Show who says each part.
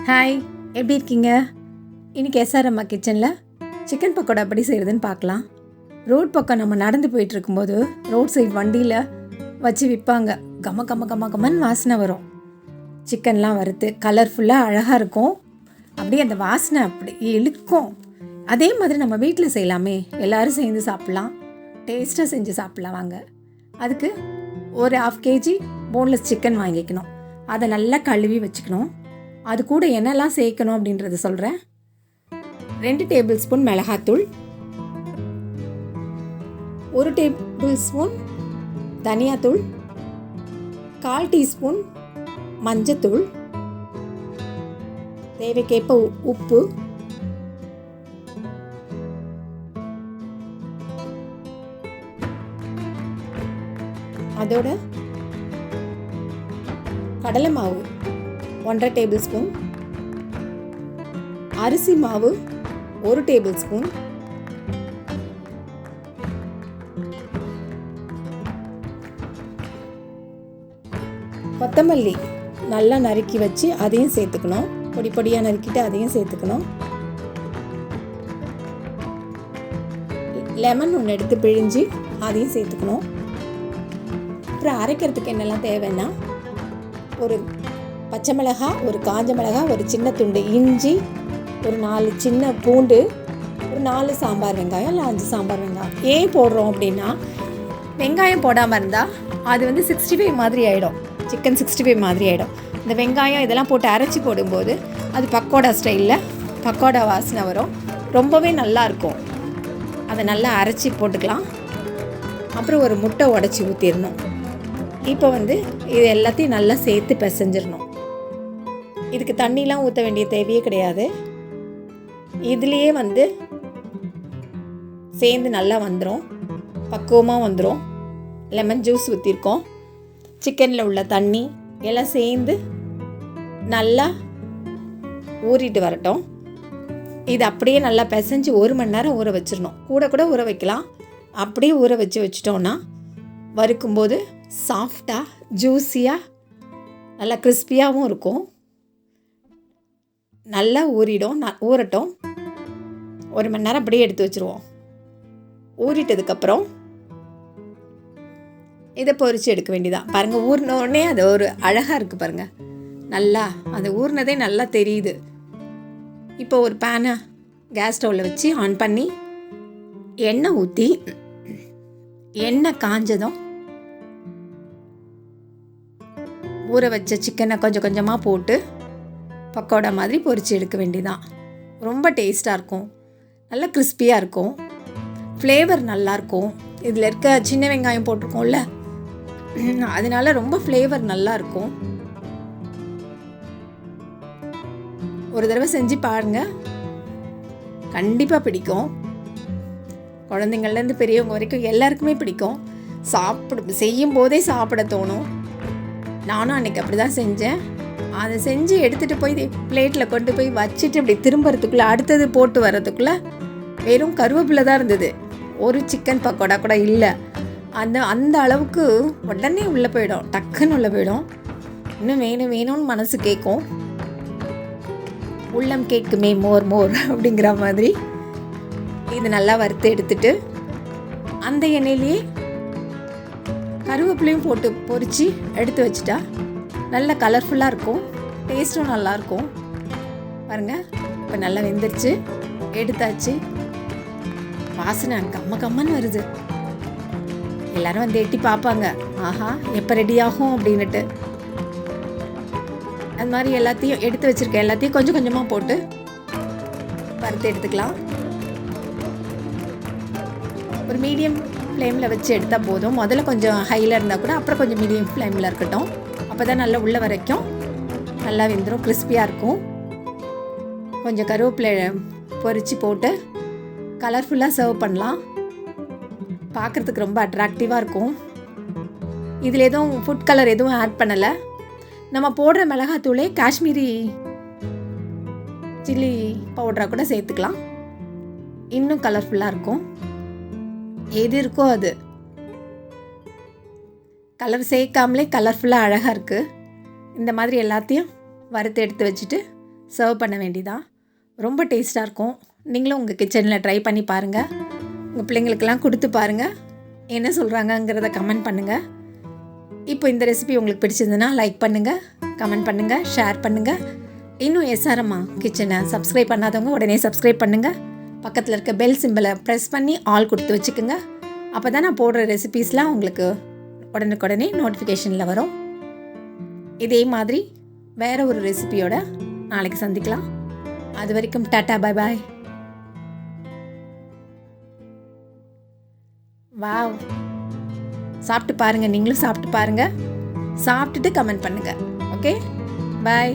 Speaker 1: Hi, எப்படி இருக்கீங்க? இன்றைக்கி அம்மா கிச்சனில் சிக்கன் பக்கோடா எப்படி செய்கிறதுன்னு பார்க்கலாம். ரோட் பக்கம் நம்ம நடந்து போயிட்டுருக்கும்போது ரோட் சைடு வண்டியில் வச்சு விற்பாங்க. கம கம கம கமன்னு வாசனை வரும். சிக்கன்லாம் வறுத்து கலர்ஃபுல்லாக அழகாக இருக்கும். அப்படியே அந்த வாசனை அப்படி இழுக்கும். அதே மாதிரி நம்ம வீட்டில் செய்யலாமே, எல்லோரும் சேர்ந்து சாப்பிட்லாம், டேஸ்ட்டாக செஞ்சு சாப்பிட்லாம். வாங்க. அதுக்கு ஒரு 1/2 kg போன்லெஸ் சிக்கன் வாங்கிக்கணும். அதை நல்லா கழுவி வச்சுக்கணும். அது கூட என்னெல்லாம் சேர்க்கணும் அப்படின்றத சொல்கிறேன். 2 டேபிள் ஸ்பூன் மிளகாத்தூள், 1 டேபிள் ஸ்பூன் தனியாத்தூள், 1/4 டீஸ்பூன் மஞ்சத்தூள், தேவைக்கேற்ப உப்பு, அதோட கடலை மாவு 1/2 டேபிள் ஸ்பூன், அரிசி மாவு 1 டேபிள் ஸ்பூன், கொத்தமல்லி நல்லா நறுக்கி வச்சு அதையும் சேர்த்துக்கணும். பொடி பொடியாக நறுக்கிட்டு அதையும் சேர்த்துக்கணும். லெமன் ஒன்று எடுத்து பிழிஞ்சு அதையும் சேர்த்துக்கணும். அப்புறம் அரைக்கிறதுக்கு என்னெல்லாம் தேவைன்னா, ஒரு பச்சை மிளகாய், ஒரு காஞ்ச மிளகாய், ஒரு சின்ன துண்டு இஞ்சி, ஒரு 4 சின்ன பூண்டு, ஒரு 4 சாம்பார் வெங்காயம், இல்லை 5 சாம்பார் வெங்காயம். ஏன் போடுறோம் அப்படின்னா, வெங்காயம் போடாமல் இருந்தால் அது 65 மாதிரி ஆகிடும். சிக்கன் 65 மாதிரி ஆகிடும். இந்த வெங்காயம் இதெல்லாம் போட்டு அரைச்சி போடும்போது அது பக்கோடா ஸ்டைலில் பக்கோடா வாசனை வரும். ரொம்பவே நல்லாயிருக்கும். அதை நல்லா அரைச்சி போட்டுக்கலாம். அப்புறம் ஒரு முட்டை உடச்சி ஊற்றிடணும். இப்போ இது எல்லாத்தையும் நல்லா சேர்த்து பிசைஞ்சிடணும். இதுக்கு தண்ணிலாம் ஊற்ற வேண்டிய தேவையே கிடையாது. இதுலேயே சேர்ந்து நல்லா வந்துடும், பக்குவமாக வந்துடும். லெமன் ஜூஸ் ஊற்றிருக்கோம், சிக்கனில் உள்ள தண்ணி எல்லாம் சேர்ந்து நல்லா ஊறிட்டு வரட்டும். இது அப்படியே நல்லா பிசைஞ்சு 1 மணி நேரம் ஊற வச்சிடணும். கூட ஊற வைக்கலாம். அப்படியே ஊற வச்சிட்டோன்னா வறுக்கும்போது சாஃப்டாக ஜூஸியாக நல்லா கிறிஸ்பியாகவும் இருக்கும். நல்லா ஊறட்டும். 1 மணி நேரம் அப்படியே எடுத்து வச்சுருவோம். ஊறிட்டதுக்கப்புறம் இதை பொரித்து எடுக்க வேண்டியதான். பாருங்கள், ஊறினோடனே அது ஒரு அழகாக இருக்குது. பாருங்கள், நல்லா அது ஊறினதே நல்லா தெரியுது. இப்போ ஒரு பேனை கேஸ் ஸ்டவ்வில் வச்சு ஆன் பண்ணி எண்ணெய் ஊற்றி, எண்ணெய் காஞ்சதும் ஊற வச்ச சிக்கனை கொஞ்சம் கொஞ்சமாக போட்டு பக்கோடா மாதிரி பொரித்து எடுக்க வேண்டியதான். ரொம்ப டேஸ்ட்டாக இருக்கும், நல்லா கிறிஸ்பியாக இருக்கும், ஃப்ளேவர் நல்லாயிருக்கும். இதில் இருக்க சின்ன வெங்காயம் போட்டிருக்கோம்ல, அதனால ரொம்ப ஃப்ளேவர் நல்லாயிருக்கும். ஒரு தடவை செஞ்சு பாருங்கள், கண்டிப்பாக பிடிக்கும். குழந்தைங்கள்லேருந்து பெரியவங்க வரைக்கும் எல்லாருக்குமே பிடிக்கும். செய்யும் போதே சாப்பிட தோணும். நானும் அன்றைக்கி அப்படி தான் செஞ்சேன். அதை செஞ்சு எடுத்துகிட்டு போய் பிளேட்டில் கொண்டு போய் வச்சுட்டு இப்படி திரும்புறதுக்குள்ளே, அடுத்தது போட்டு வர்றதுக்குள்ளே வெறும் கருவேப்பிலை தான் இருந்தது. ஒரு சிக்கன் பக்கோடா கூட இல்லை. அந்த அளவுக்கு உடனே உள்ளே போயிடும், டக்குன்னு உள்ளே போயிடும். இன்னும் வேணும்னு மனசு கேட்கும். உள்ளம் கேட்குமே மோர் அப்படிங்கிற மாதிரி இது நல்லா வறுத்து எடுத்துட்டு அந்த எண்ணெயிலேயே கருவேப்பிலையும் போட்டு பொரித்து எடுத்து வச்சுட்டா நல்லா கலர்ஃபுல்லாக இருக்கும், டேஸ்ட்டும் நல்லாயிருக்கும். பாருங்கள், இப்போ நல்லா வெந்துருச்சு, எடுத்தாச்சு. வாசனை கம்மன்னு வருது. எல்லோரும் எட்டி பார்ப்பாங்க, ஆஹா எப்போ ரெடி ஆகும் அப்படின்னுட்டு. அது மாதிரி எல்லாத்தையும் எடுத்து வச்சுருக்கேன். எல்லாத்தையும் கொஞ்சம் கொஞ்சமாக போட்டு வறுத்து எடுத்துக்கலாம். ஒரு மீடியம் ஃப்ளேமில் வச்சு எடுத்தால் போதும். முதல்ல கொஞ்சம் ஹையில் இருந்தால் கூட அப்புறம் கொஞ்சம் மீடியம் ஃப்ளேமில் இருக்கட்டும். அப்போ தான் நல்லா உள்ள வரைக்கும் நல்லா வெந்துடும், கிறிஸ்பியாக இருக்கும். கொஞ்சம் கருவேப்பிலை பொரித்து போட்டு கலர்ஃபுல்லாக சர்வ் பண்ணலாம். பார்க்குறதுக்கு ரொம்ப அட்ராக்டிவாக இருக்கும். இதில் எதுவும் ஃபுட் கலர் எதுவும் ஆட் பண்ணலை. நம்ம போடுற மிளகாத்தூளே காஷ்மீரி சில்லி பவுடராக கூட சேர்த்துக்கலாம், இன்னும் கலர்ஃபுல்லாக இருக்கும். எது இருக்கோ அது கலர் சேர்க்காமலே கலர்ஃபுல்லாக அழகாக இருக்குது. இந்த மாதிரி எல்லாத்தையும் வறுத்து எடுத்து வச்சுட்டு சர்வ் பண்ண வேண்டியதான். ரொம்ப டேஸ்ட்டாக இருக்கும். நீங்களும் உங்கள் கிச்சனில் ட்ரை பண்ணி பாருங்கள். உங்கள் பிள்ளைங்களுக்கெல்லாம் கொடுத்து பாருங்கள். என்ன சொல்கிறாங்கங்கிறத கமெண்ட் பண்ணுங்கள். இப்போ இந்த ரெசிபி உங்களுக்கு பிடிச்சிருந்ததுன்னா லைக் பண்ணுங்கள், கமெண்ட் பண்ணுங்கள், ஷேர் பண்ணுங்கள். இன்னும் எஸ்ஆர்எம்மா கிச்சனை சப்ஸ்கிரைப் பண்ணாதவங்க உடனே சப்ஸ்கிரைப் பண்ணுங்கள். பக்கத்தில் இருக்க பெல் சிம்பிளை ப்ரெஸ் பண்ணி ஆல் கொடுத்து வச்சுக்கோங்க. அப்போ தான் நான் போடுற ரெசிபீஸ்லாம் உங்களுக்கு உடனுக்குடனே நோட்டிஃபிகேஷனில் வரும். இதே மாதிரி வேறு ஒரு ரெசிபியோட நாளைக்கு சந்திக்கலாம். அது வரைக்கும் டாட்டா, பை பாய். வாவ், சாப்பிட்டு பாருங்கள். நீங்களும் சாப்பிட்டு பாருங்கள். சாப்பிட்டுட்டு கமெண்ட் பண்ணுங்கள். ஓகே, பாய்.